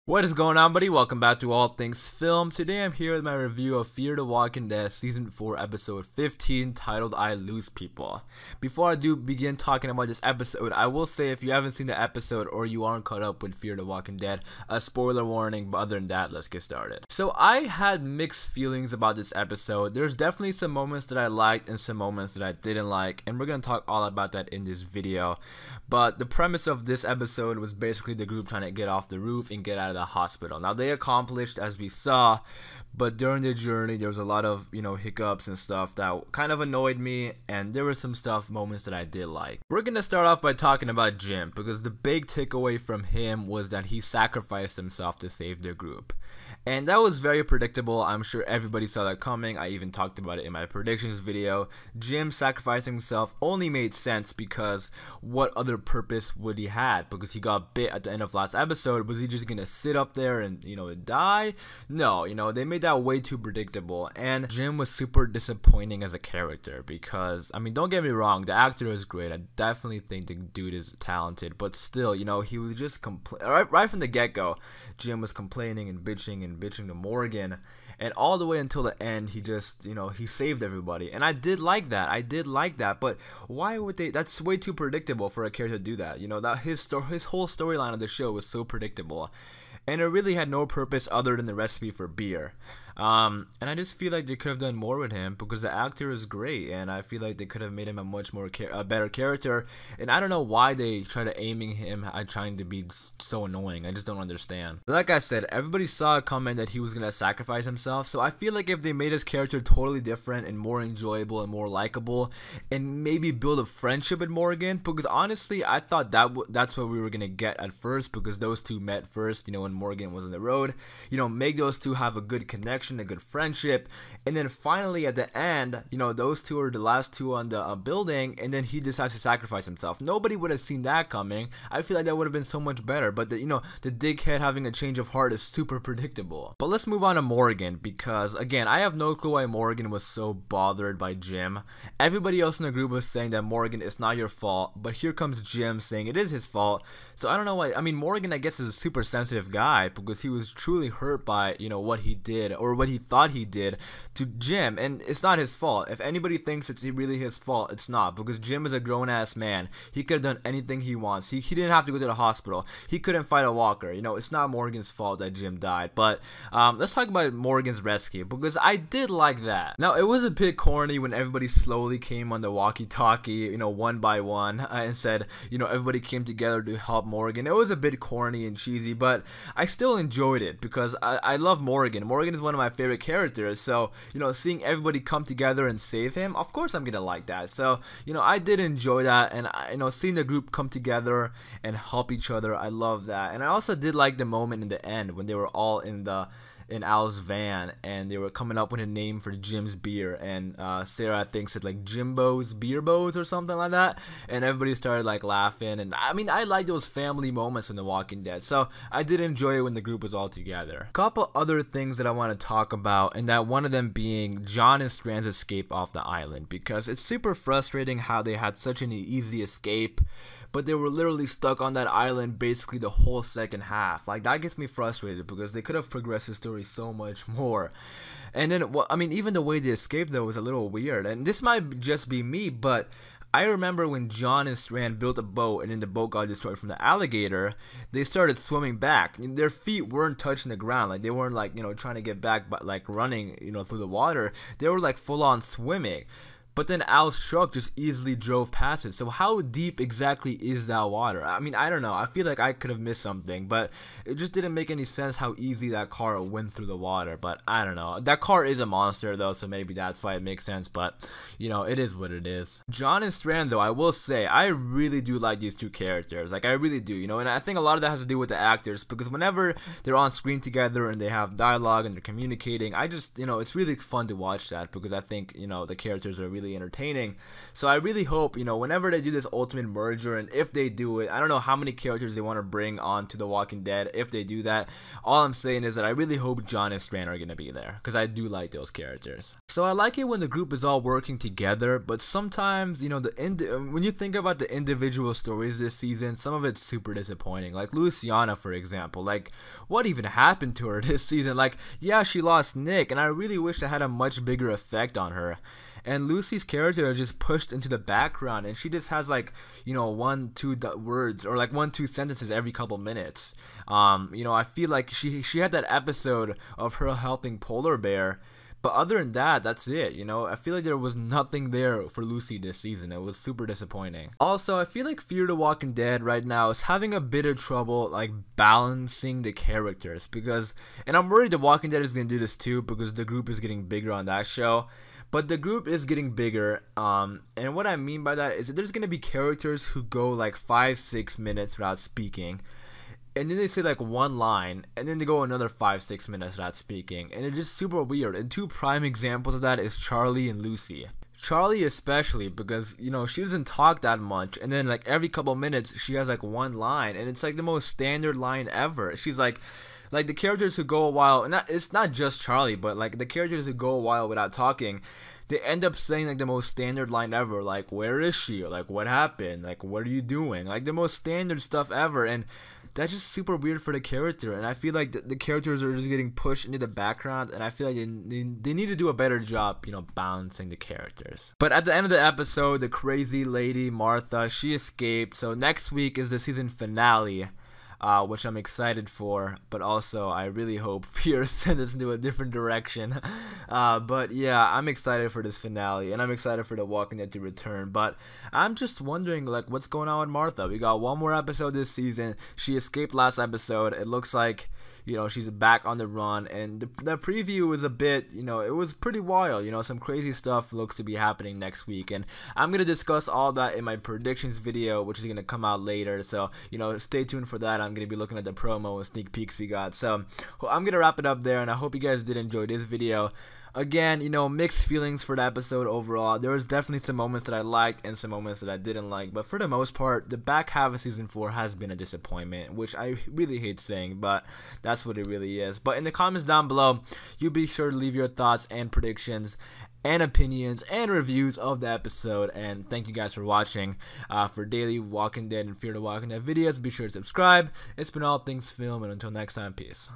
What is going on, buddy? Welcome back to All Things Film. Today I'm here with my review of Fear the Walking Dead Season 4 Episode 15 titled I Lose People. Before I do begin talking about this episode, I will say if you haven't seen the episode or you aren't caught up with Fear the Walking Dead, a spoiler warning, but other than that, let's get started. So I had mixed feelings about this episode. There's definitely some moments that I liked and some moments that I didn't like, and we're going to talk all about that in this video. But the premise of this episode was basically the group trying to get off the roof and get out of the hospital. Now they accomplished, as we saw, but during the journey there was a lot of hiccups and stuff that kind of annoyed me, and there were some moments that I did like. We're gonna start off by talking about Jim, because the big takeaway from him was that he sacrificed himself to save the group, and that was very predictable. I'm sure everybody saw that coming. I even talked about it in my predictions video. Jim sacrificing himself only made sense because what other purpose would he had? Because he got bit at the end of last episode. Was he just gonna sit up there and die? No, they made that way too predictable, and Jim was super disappointing as a character because, I mean, don't get me wrong, the actor is great. I definitely think the dude is talented, but still, he was just right from the get-go. Jim was complaining and bitching to Morgan, and all the way until the end, he just, he saved everybody, and I did like that, but why would they? That's way too predictable for a character to do that. That his whole storyline of the show was so predictable, and it really had no purpose other than the recipe for beer. And I just feel like they could have done more with him because the actor is great, and I feel like they could have made him a much more better character. And I don't know why they try to aiming him at trying to be so annoying. I just don't understand. Like I said, everybody saw a comment that he was gonna sacrifice himself, so I feel like if they made his character totally different and more enjoyable and more likable, and maybe build a friendship with Morgan, because honestly I thought that's what we were gonna get at first, because those two met first, when Morgan was on the road. Make those two have a good connection, a good friendship, and then finally at the end, those two are the last two on the building, and then he decides to sacrifice himself. Nobody would have seen that coming. I feel like that would have been so much better, but the dickhead having a change of heart is super predictable. But let's move on to Morgan, because again, I have no clue why Morgan was so bothered by Jim. Everybody else in the group was saying that Morgan, it's not your fault, but here comes Jim saying it is his fault. So I don't know why. I mean, Morgan, I guess, is a super sensitive guy because he was truly hurt by what he did, or what he thought he did to Jim, and it's not his fault. If anybody thinks it's really his fault, it's not, because Jim is a grown-ass man. He could have done anything he wants. He didn't have to go to the hospital. He couldn't fight a walker. It's not Morgan's fault that Jim died. But let's talk about Morgan's rescue, because I did like that. Now, it was a bit corny when everybody slowly came on the walkie-talkie, one by one, and said, everybody came together to help Morgan. It was a bit corny and cheesy, but I still enjoyed it because I love Morgan. Morgan is one of my favorite characters, so seeing everybody come together and save him, of course I'm gonna like that. So I did enjoy that, and seeing the group come together and help each other, I love that. And I also did like the moment in the end when they were all in Al's van, and they were coming up with a name for Jim's beer, and Sarah, I think, said like Jimbo's Beer Boats or something like that, and everybody started like laughing. And I mean, I like those family moments in The Walking Dead, so I did enjoy it when the group was all together. A couple other things that I want to talk about, and that one of them being John and Strand's escape off the island, because it's super frustrating how they had such an easy escape, but they were literally stuck on that island basically the whole second half. Like, that gets me frustrated because they could have progressed the story so much more. And then, I mean, even the way they escaped though was a little weird, and this might just be me, but I remember when John and Strand built a boat and then the boat got destroyed from the alligator, they started swimming back. Their feet weren't touching the ground. Like, they weren't like, trying to get back, but like running, through the water. They were like full on swimming. But then Al's truck just easily drove past it. So how deep exactly is that water? I mean, I don't know. I feel like I could have missed something, but it just didn't make any sense how easy that car went through the water. But I don't know. That car is a monster though, so maybe that's why it makes sense. But it is what it is. John and Strand though, I will say, I really do like these two characters. Like, I really do. And I think a lot of that has to do with the actors, because whenever they're on screen together and they have dialogue and they're communicating, I just, it's really fun to watch that, because I think, the characters are really really entertaining. So I really hope, you know, whenever they do this ultimate merger, and if they do it, I don't know how many characters they want to bring on to The Walking Dead. If they do that, all I'm saying is that I really hope Jon and Strand are going to be there, because I do like those characters. So I like it when the group is all working together, but sometimes, you know, when you think about the individual stories this season, some of it's super disappointing. Like Luciana, for example. Like, what even happened to her this season? Like, yeah, she lost Nick, and I really wish it had a much bigger effect on her. And Lucy's character is just pushed into the background, and she just has, like, you know, 1-2 words, or like 1-2 sentences every couple minutes. You know, I feel like she had that episode of her helping Polar Bear, but other than that, that's it. You know, I feel like there was nothing there for Lucy this season. It was super disappointing. Also, I feel like Fear the Walking Dead right now is having a bit of trouble, like, balancing the characters, because, and I'm worried The Walking Dead is gonna do this too, because the group is getting bigger on that show. But the group is getting bigger, and what I mean by that is that there's gonna be characters who go like 5-6 minutes without speaking, and then they say like one line, and then they go another 5-6 minutes without speaking, and it's just super weird. And two prime examples of that is Charlie and Lucy. Charlie especially, because, you know, she doesn't talk that much, and then like every couple minutes she has like one line, and it's like the most standard line ever. She's like the characters who go a while, and it's not just Charlie, but like the characters who go a while without talking, they end up saying like the most standard line ever, like, where is she, or like, what happened, like, what are you doing, like the most standard stuff ever. And that's just super weird for the character, and I feel like the characters are just getting pushed into the background, and I feel like they need to do a better job, you know, balancing the characters. But at the end of the episode, the crazy lady Martha, she escaped. So next week is the season finale, which I'm excited for, but also I really hope Fear sends us into a different direction. But yeah, I'm excited for this finale, and I'm excited for The Walking Dead to return. But I'm just wondering, like, what's going on with Martha? We got one more episode this season. She escaped last episode. It looks like, you know, she's back on the run, and the preview was a bit, you know, it was pretty wild. You know, some crazy stuff looks to be happening next week, and I'm gonna discuss all that in my predictions video, which is gonna come out later. So, you know, stay tuned for that. I'm gonna be looking at the promo and sneak peeks we got. So I'm gonna wrap it up there, and I hope you guys did enjoy this video. Again, you know, mixed feelings for the episode overall. There was definitely some moments that I liked and some moments that I didn't like, but for the most part, the back half of season 4 has been a disappointment, which I really hate saying, but that's what it really is. But in the comments down below, you be sure to leave your thoughts and predictions and opinions and reviews of the episode. And thank you guys for watching. For daily Walking Dead and Fear the Walking Dead videos, be sure to subscribe. It's been All Things Film, and until next time, peace.